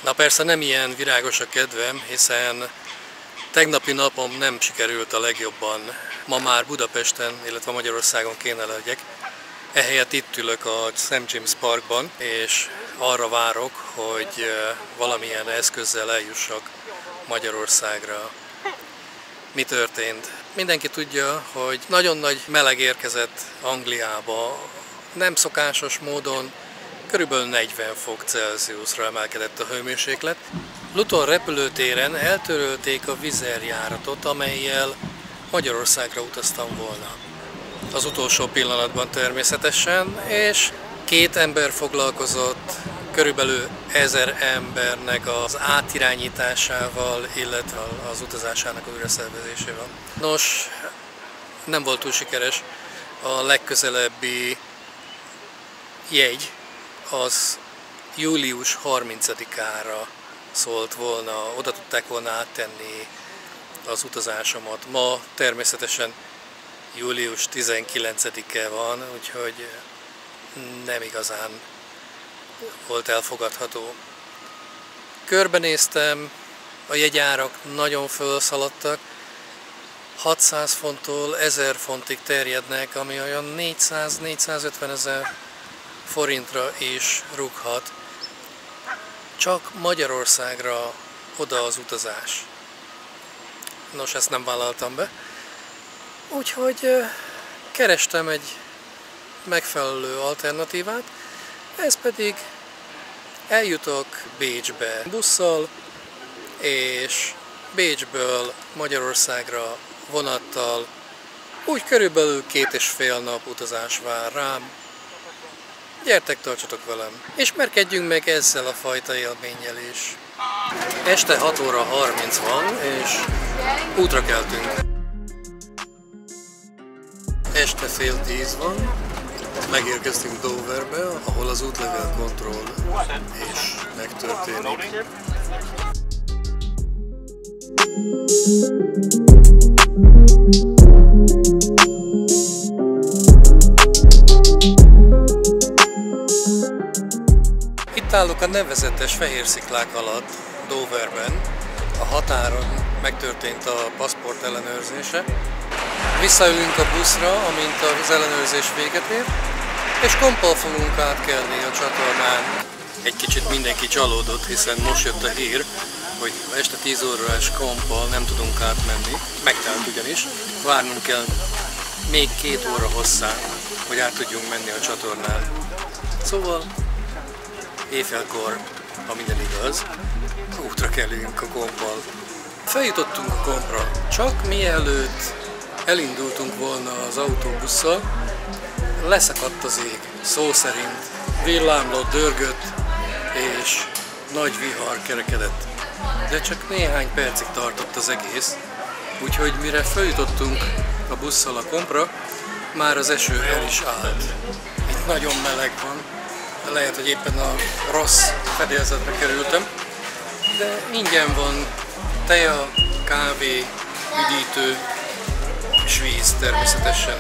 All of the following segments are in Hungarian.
Na persze nem ilyen virágos a kedvem, hiszen tegnapi napom nem sikerült a legjobban. Ma már Budapesten, illetve Magyarországon kéne legyek. Ehelyett itt ülök a St. James Parkban, és arra várok, hogy valamilyen eszközzel eljussak Magyarországra. Mi történt? Mindenki tudja, hogy nagyon nagy meleg érkezett Angliába. Nem szokásos módon körülbelül 40 fok Celsiusra emelkedett a hőmérséklet. Luton repülőtéren eltörölték a Wizz Air járatot, amellyel Magyarországra utaztam volna. Az utolsó pillanatban természetesen, és 2 ember foglalkozott körülbelül 1000 embernek az átirányításával, illetve az utazásának a újraszervezésével. Nos, nem volt túl sikeres. A legközelebbi jegy az július 30-ára szólt volna, oda tudták volna áttenni az utazásomat. Ma természetesen július 19-e van, úgyhogy nem igazán volt elfogadható. Körbenéztem, a jegyárak nagyon fölszaladtak, 600 fonttól 1000 fontig terjednek, ami olyan 400-450 ezer forintra is rúghat. Csak Magyarországra oda az utazás. Nos, ezt nem vállaltam be. Úgyhogy kerestem egy megfelelő alternatívát, ez pedig eljutok Bécsbe busszal, és Bécsből Magyarországra vonattal úgy körülbelül 2,5 nap utazás vár rám. Gyertek, tartsatok velem! Ismerkedjünk meg ezzel a fajta élménnyel is. Este 6 óra 30 van, és útra keltünk. Este fél 10 van, megérkeztünk Doverbe, ahol az útlevél kontroll is megtörténik. Itt állok a nevezetes fehér sziklák alatt, Doverben. A határon megtörtént a paszport ellenőrzése. Visszaülünk a buszra, amint az ellenőrzés véget ér, és komppal fogunk átkelni a csatornán. Egy kicsit mindenki csalódott, hiszen most jött a hír, hogy este 10 órás komppal nem tudunk átmenni. Megtelt ugyanis. Várnunk kell még 2 óra hosszán, hogy át tudjunk menni a csatornán. Szóval éjfélkor, ha minden igaz, útra kelünk a komppal. Feljutottunk a kompra, csak mielőtt elindultunk volna az autóbusszal, leszakadt az ég, szó szerint villámlott, dörgött, és nagy vihar kerekedett. De csak néhány percig tartott az egész, úgyhogy mire feljutottunk a busszal a kompra, már az eső el is állt. Itt nagyon meleg van, lehet, hogy éppen a rossz fedélzetre kerültem, de ingyen van teja, kávé, üdítő, és víz természetesen.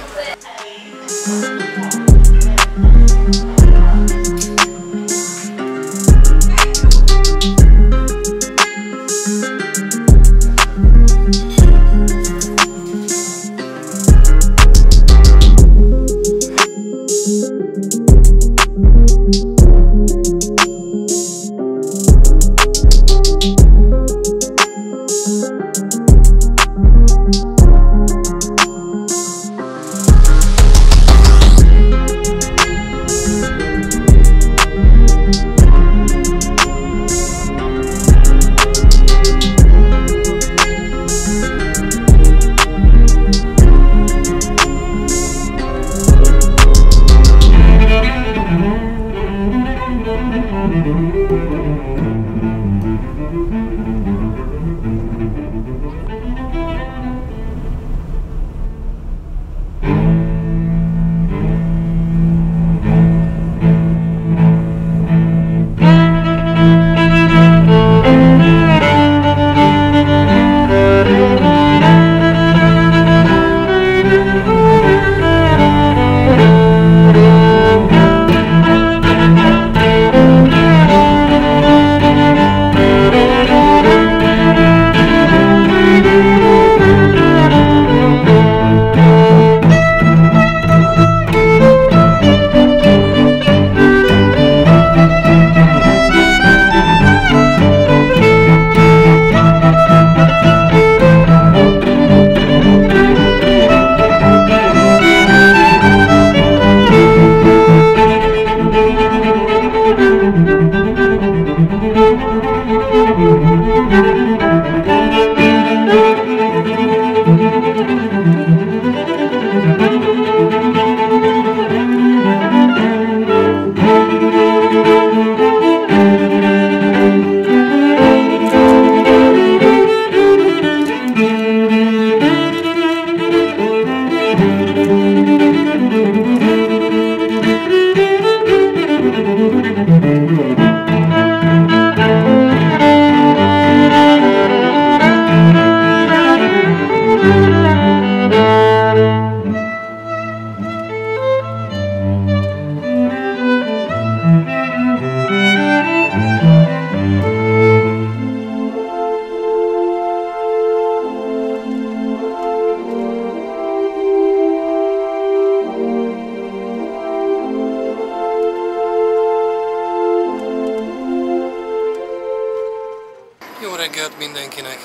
Jó reggelt mindenkinek!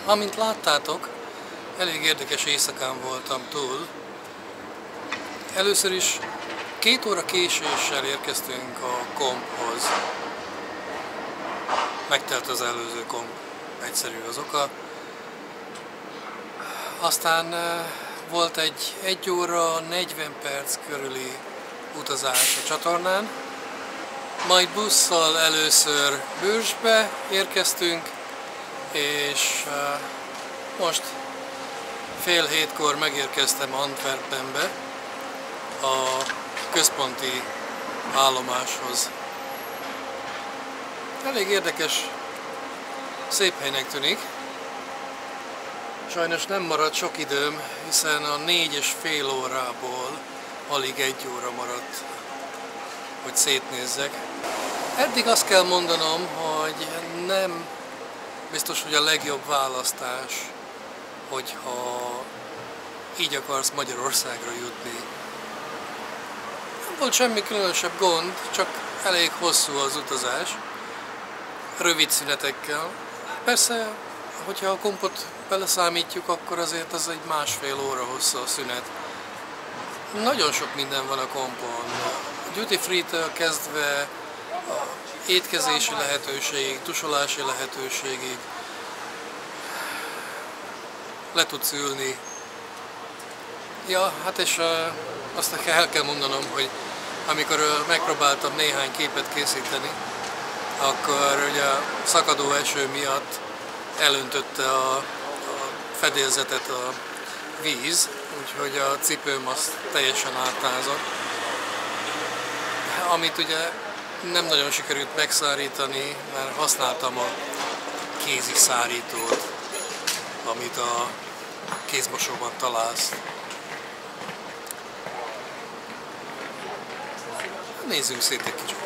Amint láttátok, elég érdekes éjszakán voltam túl. Először is 2 óra késéssel érkeztünk a komphoz. Megtelt az előző komp, egyszerű az oka. Aztán volt egy 1 óra 40 perc körüli utazás a csatornán. Majd busszal először Bőrsbe érkeztünk, és most fél 7-kor megérkeztem Antwerpenbe, a központi állomáshoz. Elég érdekes, szép helynek tűnik. Sajnos nem maradt sok időm, hiszen a 4,5 órából alig 1 óra maradt, hogy szétnézzek. Eddig azt kell mondanom, hogy nem biztos, hogy a legjobb választás, hogyha így akarsz Magyarországra jutni. Nem volt semmi különösebb gond, csak elég hosszú az utazás, rövid szünetekkel. Persze, hogyha a kompot beleszámítjuk, akkor azért az egy 1,5 óra hosszú a szünet. Nagyon sok minden van a kompon. Duty free-től kezdve a étkezési lehetőségig, tusolási lehetőségig, le tudsz ülni. Ja, hát és azt el kell mondanom, hogy amikor megpróbáltam néhány képet készíteni, akkor ugye a szakadó eső miatt elöntötte a fedélzetet a víz, úgyhogy a cipőm az teljesen áttázott. Amit ugye nem nagyon sikerült megszárítani, mert használtam a kézi szárítót, amit a kézmosóban találsz. Nézzünk szét egy kicsit.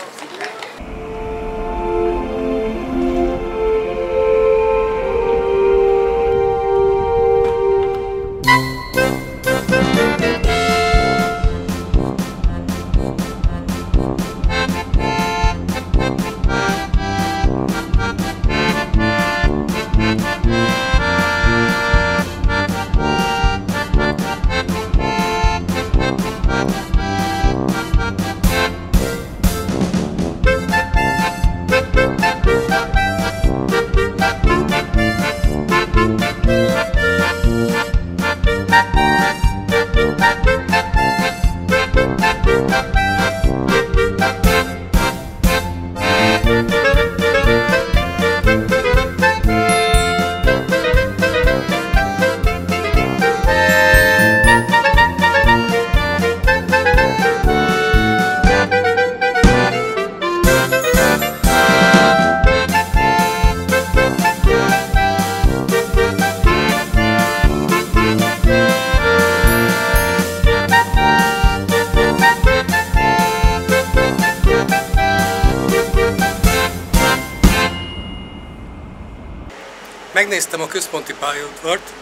Megnéztem a központi pályaudvart,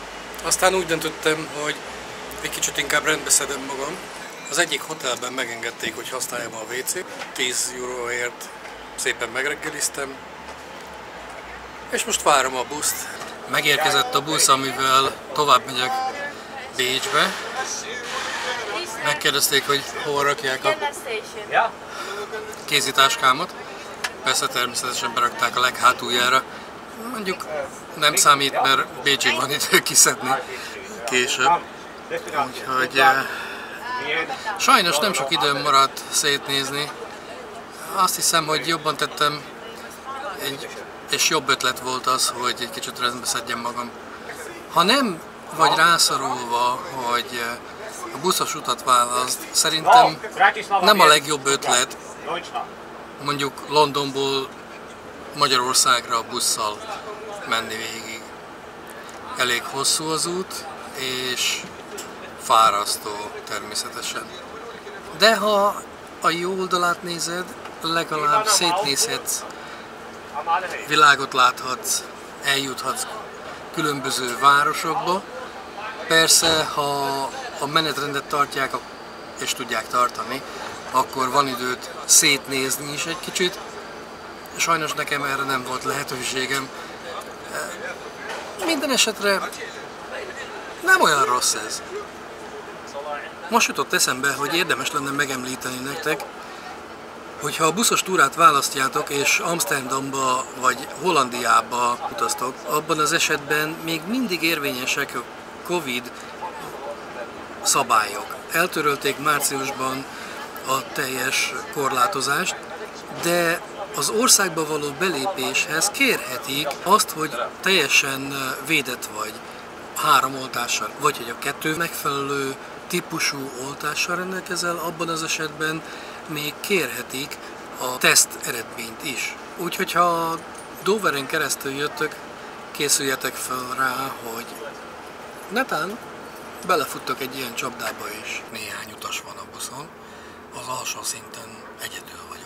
aztán úgy döntöttem, hogy egy kicsit inkább rendbe szedem magam. Az egyik hotelben megengedték, hogy használjam a WC-t, 10 euróért szépen megreggeliztem, és most várom a buszt. Megérkezett a busz, amivel tovább megyek Bécsbe. Megkérdezték, hogy hol rakják a kézitáskámat. Persze természetesen berakták a leghátuljára, Mondjuk nem számít, mert Bécsig van idő kiszedni később. Úgyhogy sajnos nem sok időm maradt szétnézni. Azt hiszem, hogy jobban tettem, és jobb ötlet volt az, hogy egy kicsit rendbe szedjem magam. Ha nem vagy rászorulva, hogy a buszos utat választ, szerintem nem a legjobb ötlet mondjuk Londonból Magyarországra busszal menni végig. Elég hosszú az út, és fárasztó természetesen. De ha a jó oldalát nézed, legalább szétnézhetsz, világot láthatsz, eljuthatsz különböző városokba. Persze, ha a menetrendet tartják és tudják tartani, akkor van időt szétnézni is egy kicsit. Sajnos nekem erre nem volt lehetőségem. Minden esetre nem olyan rossz ez. Most jutott eszembe, hogy érdemes lenne megemlíteni nektek, hogyha a buszos túrát választjátok és Amsterdamba vagy Hollandiába utaztok, abban az esetben még mindig érvényesek a Covid szabályok. Eltörölték márciusban a teljes korlátozást, de az országba való belépéshez kérhetik azt, hogy teljesen védett vagy 3 oltással, vagy hogy a 2 megfelelő típusú oltással rendelkezel, abban az esetben még kérhetik a teszt eredményt is. Úgyhogy ha Doveren keresztül jöttök, készüljetek fel rá, hogy netán belefuttok egy ilyen csapdába is. Néhány utas van a buszon, az alsó szinten egyedül vagy.